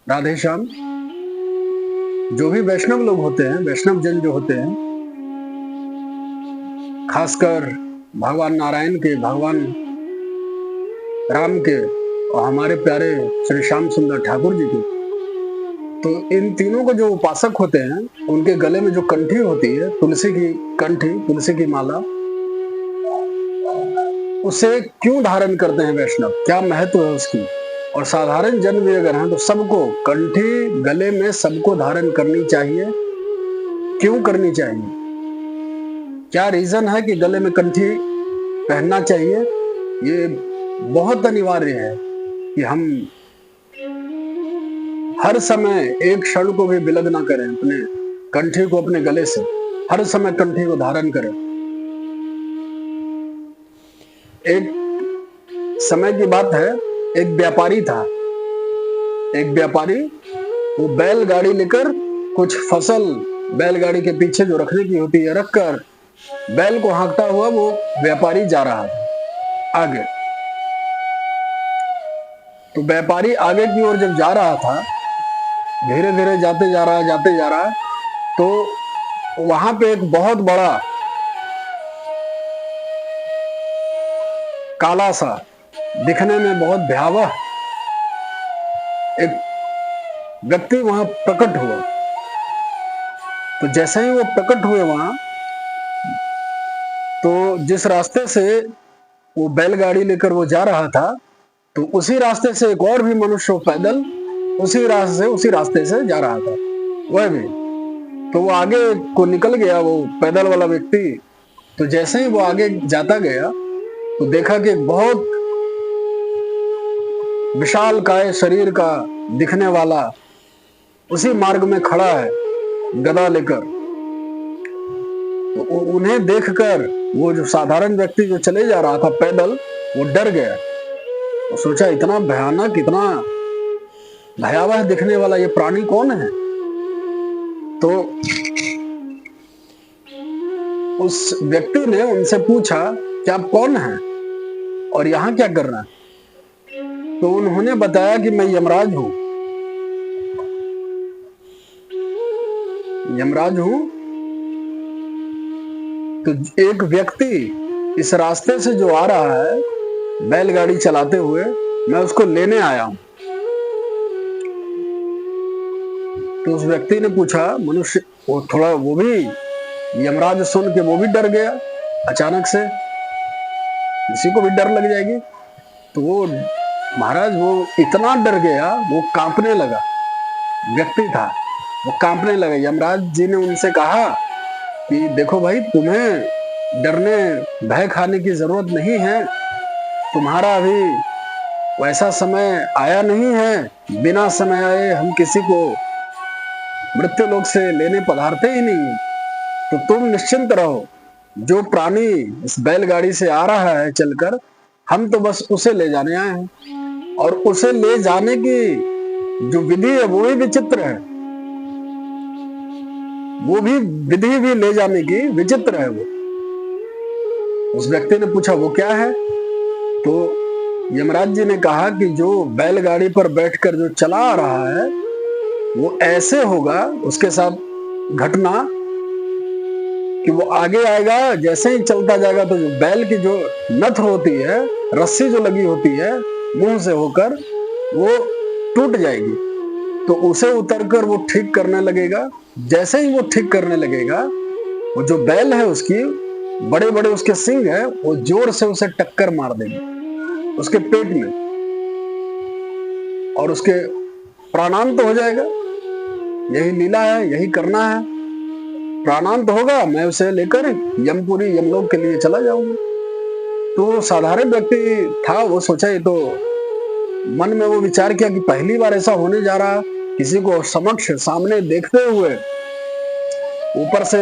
राधे श्याम। जो भी वैष्णव लोग होते हैं, वैष्णव जन जो होते हैं, खासकर भगवान नारायण के, भगवान राम के और हमारे प्यारे श्री श्याम सुंदर ठाकुर जी के, तो इन तीनों को जो उपासक होते हैं, उनके गले में जो कंठी होती है, तुलसी की कंठी, तुलसी की माला, उसे क्यों धारण करते हैं वैष्णव, क्या महत्व है उसकी। और साधारण जन भी अगर हैं तो सबको कंठी गले में सबको धारण करनी चाहिए। क्यों करनी चाहिए, क्या रीजन है कि गले में कंठी पहनना चाहिए। ये बहुत अनिवार्य है कि हम हर समय एक क्षण को भी विलग ना करें, अपने कंठी को अपने गले से हर समय कंठी को धारण करें। एक समय की बात है, एक व्यापारी था। एक व्यापारी वो बैलगाड़ी लेकर कुछ फसल बैलगाड़ी के पीछे जो रखने की होती है रखकर बैल को हाँकता हुआ वो व्यापारी जा रहा था आगे। तो व्यापारी आगे की ओर जब जा रहा था, धीरे धीरे जाते जा रहा है, तो वहां पे एक बहुत बड़ा काला सा, दिखने में बहुत भयावह एक व्यक्ति वहां प्रकट हुआ। तो जैसे ही वो प्रकट हुए वहां, तो जिस रास्ते से वो बैलगाड़ी लेकर वो जा रहा था, तो उसी रास्ते से एक और भी मनुष्य पैदल उसी रास्ते से जा रहा था वह भी। तो वो आगे को निकल गया, वो पैदल वाला व्यक्ति। तो जैसे ही वो आगे जाता गया, तो देखा कि बहुत विशाल काय शरीर का दिखने वाला उसी मार्ग में खड़ा है गदा लेकर। तो उन्हें देखकर वो जो साधारण व्यक्ति जो चले जा रहा था पैदल, वो डर गया। वो सोचा इतना भयानक, इतना भयावह दिखने वाला ये प्राणी कौन है। तो उस व्यक्ति ने उनसे पूछा कि आप कौन हैं और यहां क्या कर रहे हैं। तो उन्होंने बताया कि मैं यमराज हूं, यमराज हूं। तो एक व्यक्ति इस रास्ते से जो आ रहा है बैलगाड़ी चलाते हुए, मैं उसको लेने आया हूं। तो उस व्यक्ति ने पूछा, मनुष्य वो थोड़ा, वो भी यमराज सुन के वो भी डर गया। अचानक से किसी को भी डर लग जाएगी। तो वो महाराज वो इतना डर गया, वो कांपने लगा। व्यक्ति था वो कांपने लगा। यमराज जी ने उनसे कहा कि देखो भाई, तुम्हें डरने भय खाने की जरूरत नहीं है। तुम्हारा अभी वैसा समय आया नहीं है। बिना समय आए हम किसी को मृत्यु लोक से लेने पधारते ही नहीं है। तो तुम निश्चिंत रहो। जो प्राणी इस बैलगाड़ी से आ रहा है चलकर, हम तो बस उसे ले जाने आए हैं। और उसे ले जाने की जो विधि है वो भी विचित्र है। वो भी विधि भी ले जाने की विचित्र है। वो उस व्यक्ति ने पूछा वो क्या है। तो यमराज जी ने कहा कि जो बैलगाड़ी पर बैठकर जो चला आ रहा है, वो ऐसे होगा उसके साथ घटना कि वो आगे आएगा, जैसे ही चलता जाएगा तो जो बैल की जो नथ होती है, रस्सी जो लगी होती है मुंह से होकर, वो टूट जाएगी। तो उसे उतरकर वो ठीक करने लगेगा। जैसे ही वो ठीक करने लगेगा, वो जो बैल है उसकी बड़े बड़े उसके सिंग है, वो जोर से उसे टक्कर मार देगी उसके पेट में, और उसके प्राणांत हो जाएगा। यही लीला है, यही करना है। प्राणांत होगा, मैं उसे लेकर यमपुरी यमलोक के लिए चला जाऊंगा। तो साधारण व्यक्ति था, वो सोचा, ये तो मन में वो विचार किया कि पहली बार ऐसा होने जा रहा, किसी को समक्ष सामने देखते हुए ऊपर से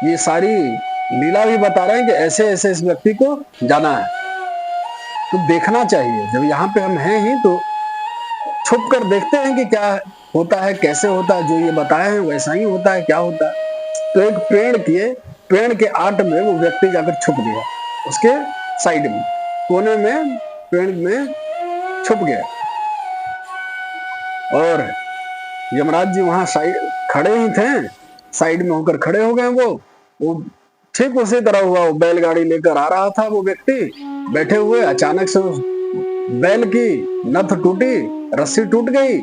ये सारी लीला भी बता रहे हैं कि ऐसे ऐसे इस व्यक्ति को जाना है। तो देखना चाहिए, जब यहाँ पे हम हैं ही तो छुप कर देखते हैं कि क्या होता है, कैसे होता है। जो ये बताए हैं वैसा ही होता है, क्या होता है। तो एक पेड़ के आट में वो व्यक्ति जाकर छुप गया, उसके साइड में कोने में पेड़ में छुप गया। और यमराज जी वहां साइड खड़े ही थे, साइड में होकर खड़े हो गए। वो ठीक उसी तरह हुआ। वो बैलगाड़ी लेकर आ रहा था वो व्यक्ति बैठे हुए, अचानक से उस बैल की नथ टूटी, रस्सी टूट गई।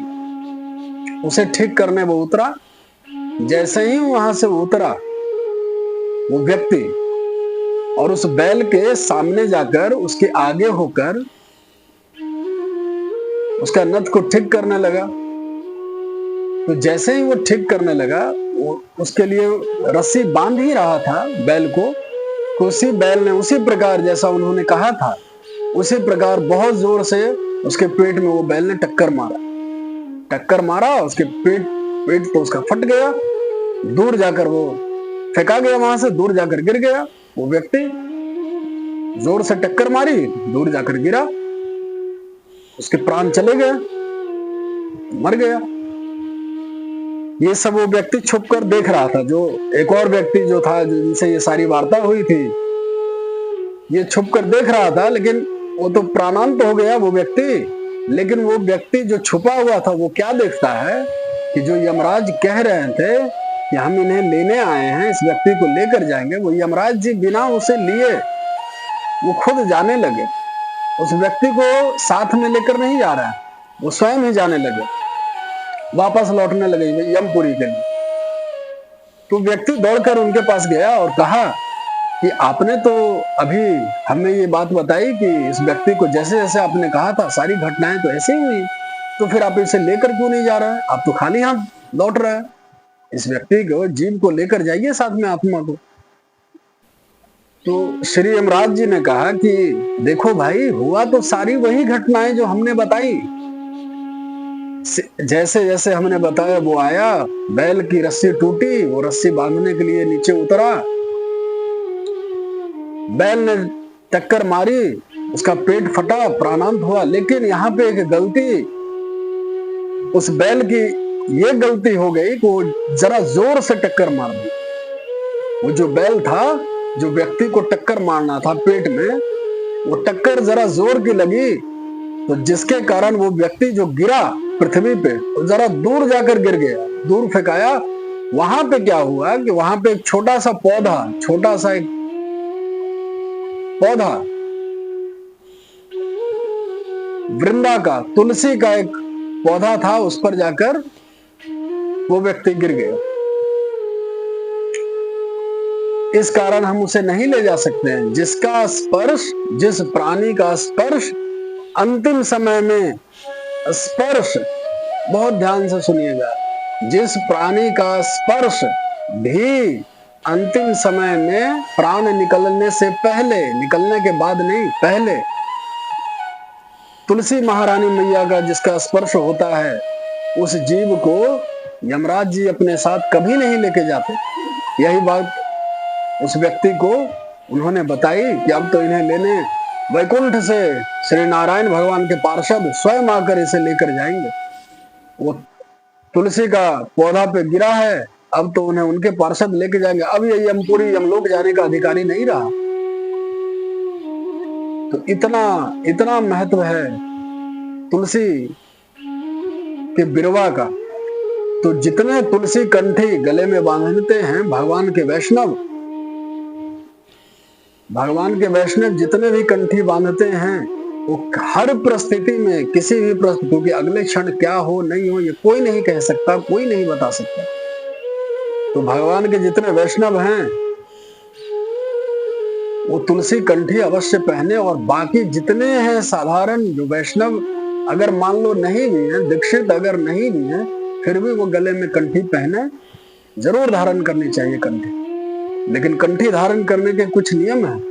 उसे ठीक करने वो उतरा। जैसे ही वहां से उतरा वो व्यक्ति और उस बैल के सामने जाकर उसके आगे होकर उसका नथ को ठीक करने लगा। तो जैसे ही वो ठीक करने लगा, वो उसके लिए रस्सी बांध ही रहा था बैल को, तो उसी बैल ने उसी प्रकार जैसा उन्होंने कहा था उसी प्रकार बहुत जोर से उसके पेट में वो बैल ने टक्कर मारा। उसके पेट तो उसका फट गया। दूर जाकर वो फेंका गया, वहां से दूर जाकर गिर गया। वो व्यक्ति जोर से टक्कर मारी, दूर जाकर गिरा, उसके प्राण चले गए, मर गया। ये सब वो व्यक्ति छुपकर देख रहा था। जो एक और व्यक्ति जो था जिनसे ये सारी वार्ता हुई थी, ये छुपकर देख रहा था, लेकिन वो तो प्राणांत हो गया वो व्यक्ति। लेकिन वो व्यक्ति जो छुपा हुआ था वो क्या देखता है कि जो यमराज कह रहे थे कि हम इन्हें लेने आए हैं, इस व्यक्ति को लेकर जाएंगे, वो यमराज जी बिना उसे लिए वो खुद जाने लगे। उस व्यक्ति को साथ में लेकर नहीं जा रहा है, वो स्वयं ही जाने लगे, वापस लौटने लगे यमपुरी के लिए। तो व्यक्ति दौड़कर उनके पास गया और कहा कि आपने तो अभी हमें ये बात बताई कि इस व्यक्ति को जैसे जैसे आपने कहा था सारी घटनाएं तो ऐसे ही हुई, तो फिर आप इसे लेकर क्यों नहीं जा रहे हैं? आप तो खाली हाथ लौट रहे हैं। इस व्यक्ति को, जीव को लेकर जाइए साथ में, आत्मा को। तो श्री यमराज जी ने कहा कि देखो भाई, हुआ तो सारी वही घटनाएं जो हमने बताई। जैसे जैसे हमने बताया वो आया, बैल की रस्सी टूटी, वो रस्सी बांधने के लिए नीचे उतरा, बैल ने टक्कर मारी, उसका पेट फटा, प्राणांत हुआ। लेकिन यहाँ पे एक गलती उस बैल की ये गलती हो गई कि वो जरा जोर से टक्कर मार दी। वो जो बैल था, जो व्यक्ति को टक्कर मारना था पेट में, वो टक्कर जरा जोर की लगी, तो जिसके कारण वो व्यक्ति जो गिरा पृथ्वी पे, वो जरा दूर जाकर गिर गया, दूर फेंकाया। वहां पे क्या हुआ कि वहां पे एक छोटा सा एक पौधा, वृंदा का, तुलसी का एक पौधा था, उस पर जाकर वो व्यक्ति गिर गया। इस कारण हम उसे नहीं ले जा सकते हैं। जिसका स्पर्श, जिस प्राणी का स्पर्श अंतिम समय में स्पर्श, बहुत ध्यान से सुनिएगा, जिस प्राणी का स्पर्श भी अंतिम समय में प्राण निकलने से पहले, निकलने के बाद नहीं, पहले तुलसी महारानी मैया का जिसका स्पर्श होता है, उस जीव को यमराज जी अपने साथ कभी नहीं लेके जाते। यही बात उस व्यक्ति को उन्होंने बताई कि अब तो इन्हें लेने वैकुंठ से श्री नारायण भगवान के पार्षद स्वयं आकर इसे लेकर जाएंगे। वो तुलसी का पौधा पे गिरा है, अब तो उन्हें उनके पार्षद लेके जाएंगे। अब ये यमपुरी, यमलोक जाने का अधिकारी नहीं रहा। तो इतना महत्व है तुलसी के बिरवा का। तो जितने तुलसी कंठी गले में बांधते हैं भगवान के वैष्णव जितने भी कंठी बांधते हैं, वो हर परिस्थिति में, किसी भी परिस्थिति, क्योंकि अगले क्षण क्या हो नहीं हो ये कोई नहीं कह सकता, कोई नहीं बता सकता। तो भगवान के जितने वैष्णव हैं वो तुलसी कंठी अवश्य पहने। और बाकी जितने हैं साधारण जो वैष्णव, अगर मान लो नहीं भी है, दीक्षित अगर नहीं भी है, फिर भी वो गले में कंठी पहने, जरूर धारण करनी चाहिए कंठी। लेकिन कंठी धारण करने के कुछ नियम हैं।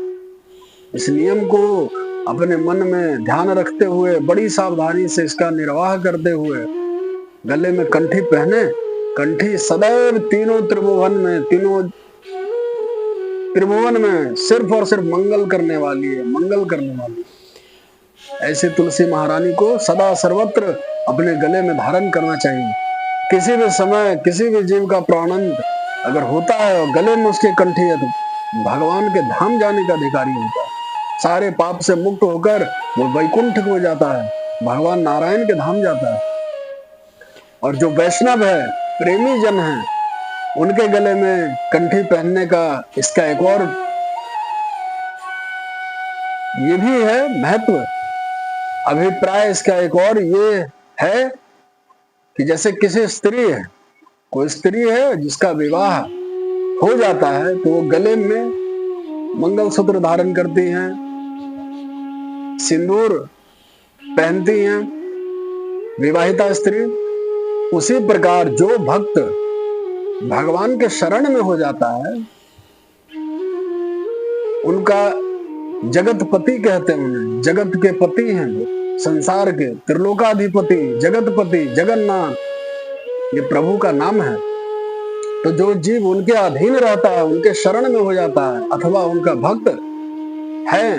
इस नियम को अपने मन में ध्यान रखते हुए, बड़ी सावधानी से इसका निर्वाह करते हुए गले में कंठी पहने। कंठी सदैव तीनों त्रिभुवन में सिर्फ और सिर्फ मंगल करने वाली है। ऐसे तुलसी महारानी को सदा सर्वत्र अपने गले में धारण करना चाहिए। किसी भी समय किसी भी जीव का प्राणंत अगर होता है और गले में उसकी कंठी है, तो भगवान के धाम जाने का अधिकारी होता है। सारे पाप से मुक्त होकर वो वैकुंठ को जाता है, भगवान नारायण के धाम जाता है। और जो वैष्णव है, प्रेमी जन है, उनके गले में कंठी पहनने का इसका एक और ये भी है महत्व। अभिप्राय इसका एक और ये है कि जैसे किसी स्त्री है, कोई स्त्री है जिसका विवाह हो जाता है तो वो गले में मंगलसूत्र धारण करती हैं, सिंदूर पहनती हैं, विवाहिता स्त्री। उसी प्रकार जो भक्त भगवान के शरण में हो जाता है, उनका जगत पति कहते हैं उन्हें, जगत के पति हैं वो, संसार के त्रिलोकाधिपति, जगतपति, जगन्नाथ, ये प्रभु का नाम है। तो जो जीव उनके अधीन रहता है, उनके शरण में हो जाता है अथवा उनका भक्त है,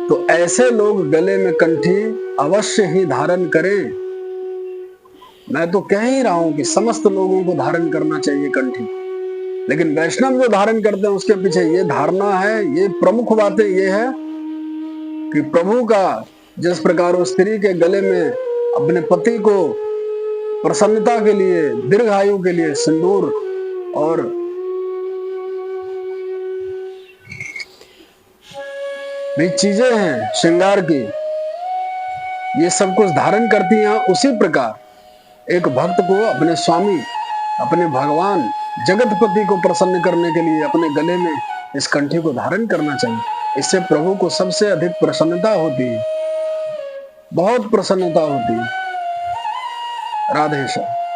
तो ऐसे लोग गले में कंठी अवश्य ही धारण करें। मैं तो कह ही रहा हूं कि समस्त लोगों को धारण करना चाहिए कंठी, लेकिन वैष्णव जो धारण करते हैं उसके पीछे ये धारणा है, ये प्रमुख बातें ये है कि प्रभु का जिस प्रकार उस स्त्री के गले में अपने पति को प्रसन्नता के लिए, दीर्घायु के लिए सिंदूर और भी चीजें हैं श्रृंगार की, ये सब कुछ धारण करती हैं, उसी प्रकार एक भक्त को अपने स्वामी, अपने भगवान जगतपति को प्रसन्न करने के लिए अपने गले में इस कंठी को धारण करना चाहिए। इससे प्रभु को सबसे अधिक प्रसन्नता होती है, बहुत प्रसन्नता होती है। राधे श्याम।